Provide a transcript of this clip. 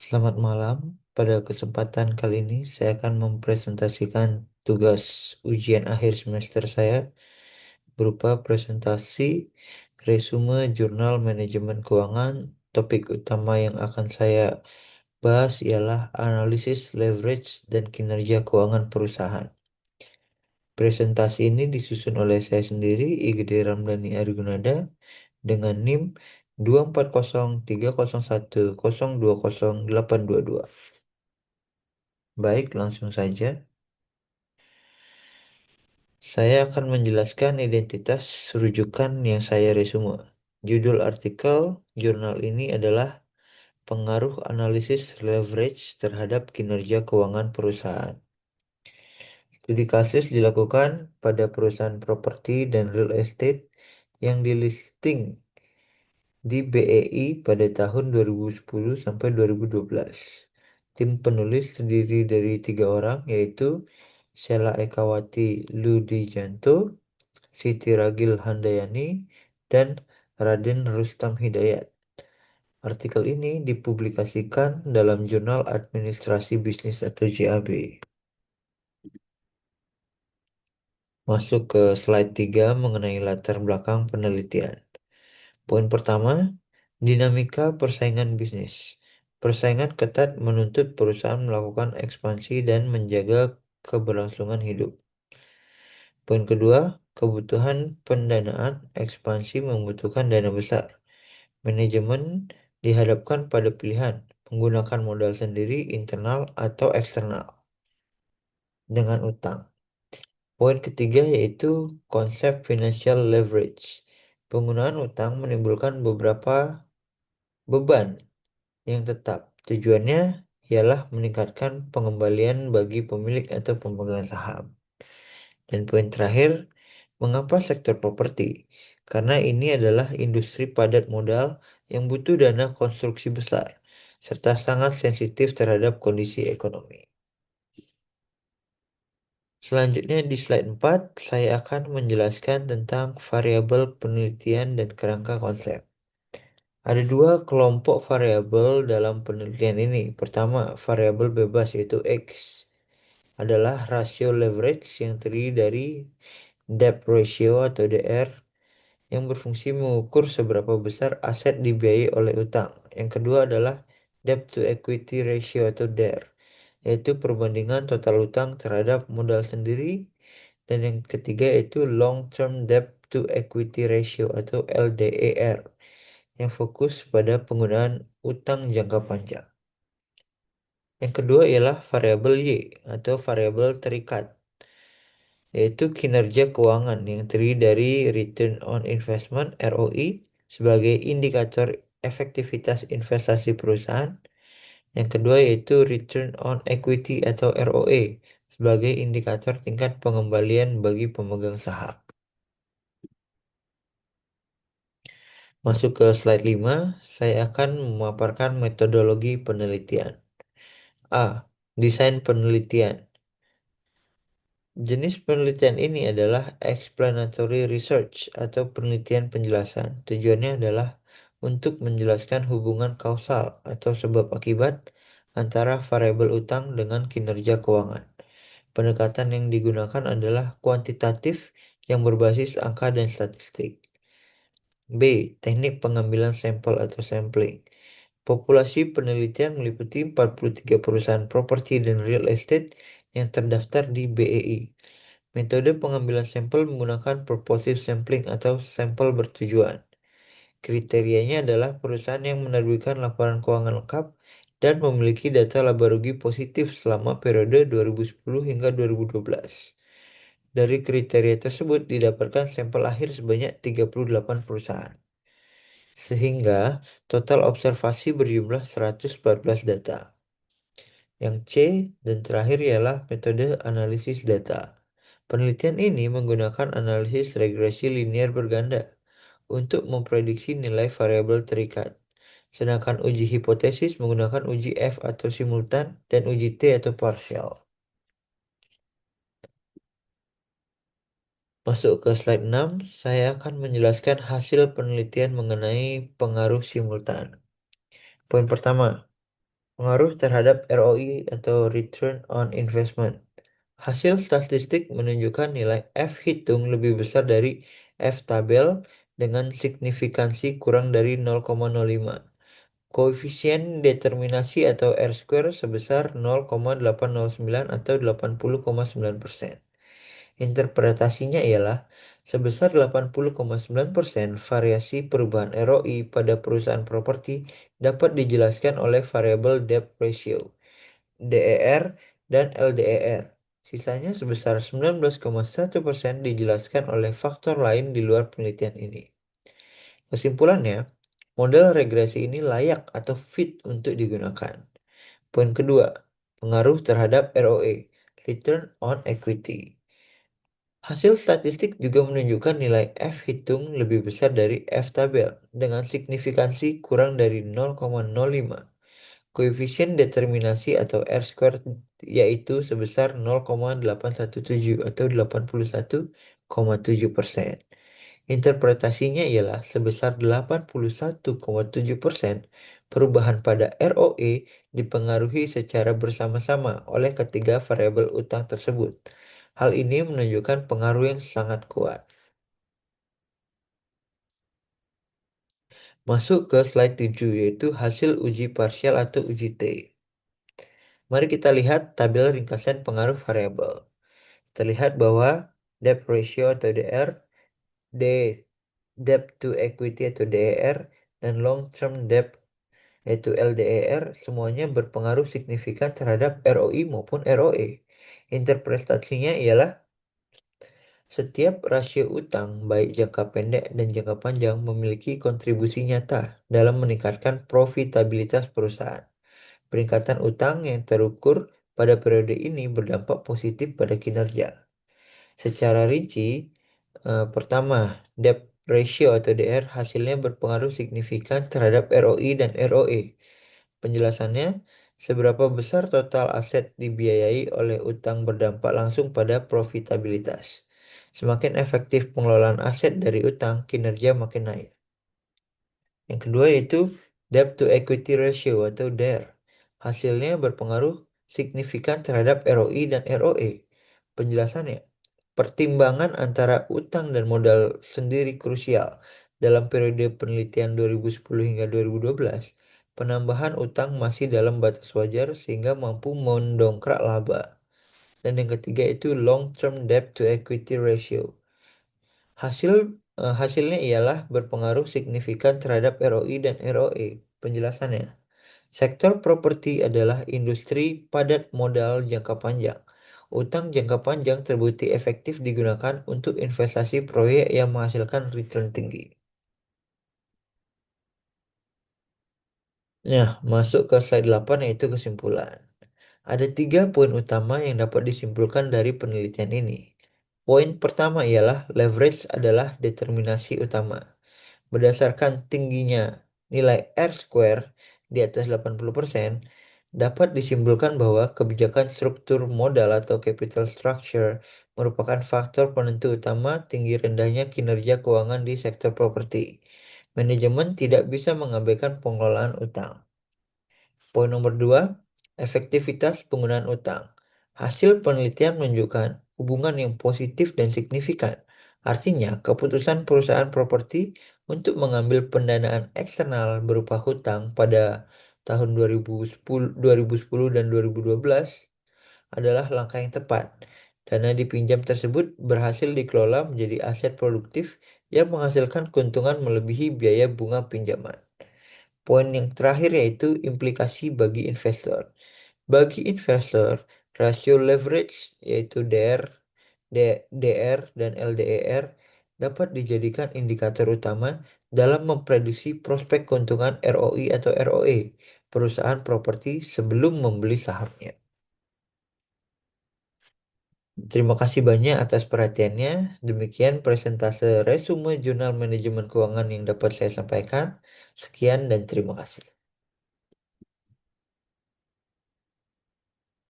Selamat malam. Pada kesempatan kali ini, saya akan mempresentasikan tugas ujian akhir semester saya berupa presentasi resume jurnal manajemen keuangan. Topik utama yang akan saya bahas ialah analisis leverage dan kinerja keuangan perusahaan. Presentasi ini disusun oleh saya sendiri, Igede Ramdhani Argunada, dengan NIM 2403001020822. Baik, langsung saja. Saya akan menjelaskan identitas rujukan yang saya resume. Judul artikel jurnal ini adalah Pengaruh Analisis Leverage terhadap Kinerja Keuangan Perusahaan. Studi kasus dilakukan pada perusahaan properti dan real estate yang dilisting di BEI pada tahun 2010 sampai 2012. Tim penulis terdiri dari 3 orang, yaitu Sheila Ekawati Ludijanto, Siti Ragil Handayani, dan Raden Rustam Hidayat. Artikel ini dipublikasikan dalam Jurnal Administrasi Bisnis atau JAB. Masuk ke slide 3 mengenai latar belakang penelitian. Poin pertama, dinamika persaingan bisnis. Persaingan ketat menuntut perusahaan melakukan ekspansi dan menjaga keberlangsungan hidup. Poin kedua, kebutuhan pendanaan ekspansi membutuhkan dana besar. Manajemen dihadapkan pada pilihan menggunakan modal sendiri, internal, atau eksternal dengan utang. Poin ketiga yaitu konsep financial leverage. Penggunaan utang menimbulkan beberapa beban yang tetap. Tujuannya ialah meningkatkan pengembalian bagi pemilik atau pemegang saham. Dan poin terakhir, mengapa sektor properti? Karena ini adalah industri padat modal yang butuh dana konstruksi besar, serta sangat sensitif terhadap kondisi ekonomi. Selanjutnya di slide 4, saya akan menjelaskan tentang variabel penelitian dan kerangka konsep. Ada 2 kelompok variabel dalam penelitian ini. Pertama, variabel bebas yaitu X adalah rasio leverage yang terdiri dari debt ratio atau DR yang berfungsi mengukur seberapa besar aset dibiayai oleh utang. Yang kedua adalah debt to equity ratio atau DER, yaitu perbandingan total utang terhadap modal sendiri. Dan yang ketiga yaitu long term debt to equity ratio atau LDER, yang fokus pada penggunaan utang jangka panjang. Yang kedua ialah variabel Y atau variabel terikat, yaitu kinerja keuangan yang terdiri dari Return on Investment (ROI) sebagai indikator efektivitas investasi perusahaan. Yang kedua yaitu Return on Equity atau ROE sebagai indikator tingkat pengembalian bagi pemegang saham. Masuk ke slide 5, saya akan memaparkan metodologi penelitian. A. Desain penelitian. Jenis penelitian ini adalah explanatory research atau penelitian penjelasan. Tujuannya adalah untuk menjelaskan hubungan kausal atau sebab akibat antara variabel utang dengan kinerja keuangan. Pendekatan yang digunakan adalah kuantitatif yang berbasis angka dan statistik. B. Teknik pengambilan sampel atau sampling. Populasi penelitian meliputi 43 perusahaan properti dan real estate yang terdaftar di BEI. Metode pengambilan sampel menggunakan purposive sampling atau sampel bertujuan. Kriterianya adalah perusahaan yang menerbitkan laporan keuangan lengkap dan memiliki data laba rugi positif selama periode 2010 hingga 2012. Dari kriteria tersebut didapatkan sampel akhir sebanyak 38 perusahaan. Sehingga total observasi berjumlah 114 data. Yang C dan terakhir ialah metode analisis data. Penelitian ini menggunakan analisis regresi linear berganda untuk memprediksi nilai variabel terikat. Sedangkan uji hipotesis menggunakan uji F atau simultan dan uji T atau partial. Masuk ke slide 6, saya akan menjelaskan hasil penelitian mengenai pengaruh simultan. Poin pertama, Pengaruh terhadap ROI atau Return on Investment. Hasil statistik menunjukkan nilai F hitung lebih besar dari F tabel dengan signifikansi kurang dari 0,05. Koefisien determinasi atau R-square sebesar 0,809 atau 80,9%. Interpretasinya ialah sebesar 80,9% variasi perubahan ROI pada perusahaan properti dapat dijelaskan oleh variabel debt ratio, DER, dan LDER. Sisanya sebesar 19,1% dijelaskan oleh faktor lain di luar penelitian ini. Kesimpulannya, model regresi ini layak atau fit untuk digunakan. Poin kedua, pengaruh terhadap ROE, Return on Equity. Hasil statistik juga menunjukkan nilai F hitung lebih besar dari F tabel dengan signifikansi kurang dari 0,05. Koefisien determinasi atau R-square yaitu sebesar 0,817 atau 81,7%. Interpretasinya ialah sebesar 81,7% perubahan pada ROE dipengaruhi secara bersama-sama oleh ketiga variabel utang tersebut. Hal ini menunjukkan pengaruh yang sangat kuat. Masuk ke slide 7 yaitu hasil uji parsial atau uji T. Mari kita lihat tabel ringkasan pengaruh variabel. Terlihat bahwa debt ratio atau DR, D, debt to equity atau DER, dan long term debt yaitu LDER semuanya berpengaruh signifikan terhadap ROI maupun ROE. Interpretasinya ialah setiap rasio utang, baik jangka pendek dan jangka panjang, memiliki kontribusi nyata dalam meningkatkan profitabilitas perusahaan. Peningkatan utang yang terukur pada periode ini berdampak positif pada kinerja. Secara rinci, pertama, debt ratio atau DR hasilnya berpengaruh signifikan terhadap ROI dan ROE. Penjelasannya, seberapa besar total aset dibiayai oleh utang berdampak langsung pada profitabilitas. Semakin efektif pengelolaan aset dari utang, kinerja makin naik. Yang kedua yaitu debt to equity ratio atau DER. Hasilnya berpengaruh signifikan terhadap ROI dan ROE. Penjelasannya, pertimbangan antara utang dan modal sendiri krusial. Dalam periode penelitian 2010 hingga 2012, penambahan utang masih dalam batas wajar sehingga mampu mendongkrak laba. Dan yang ketiga itu long term debt to equity ratio. Hasilnya ialah berpengaruh signifikan terhadap ROI dan ROE. Penjelasannya, sektor properti adalah industri padat modal jangka panjang. Utang jangka panjang terbukti efektif digunakan untuk investasi proyek yang menghasilkan return tinggi. Nah, masuk ke slide 8 yaitu kesimpulan. Ada 3 poin utama yang dapat disimpulkan dari penelitian ini. Poin pertama ialah leverage adalah determinasi utama. Berdasarkan tingginya nilai R-square di atas 80%, dapat disimpulkan bahwa kebijakan struktur modal atau capital structure merupakan faktor penentu utama tinggi rendahnya kinerja keuangan di sektor properti. Manajemen tidak bisa mengabaikan pengelolaan utang. Poin nomor 2, efektivitas penggunaan utang. Hasil penelitian menunjukkan hubungan yang positif dan signifikan. Artinya, keputusan perusahaan properti untuk mengambil pendanaan eksternal berupa hutang pada tahun 2010 dan 2012 adalah langkah yang tepat. Dana dipinjam tersebut berhasil dikelola menjadi aset produktif yang menghasilkan keuntungan melebihi biaya bunga pinjaman. Poin yang terakhir yaitu implikasi bagi investor. Bagi investor, rasio leverage yaitu DR, dan LDER dapat dijadikan indikator utama dalam memprediksi prospek keuntungan ROI atau ROE perusahaan properti sebelum membeli sahamnya. Terima kasih banyak atas perhatiannya. Demikian presentase resume Jurnal Manajemen Keuangan yang dapat saya sampaikan. Sekian dan terima kasih.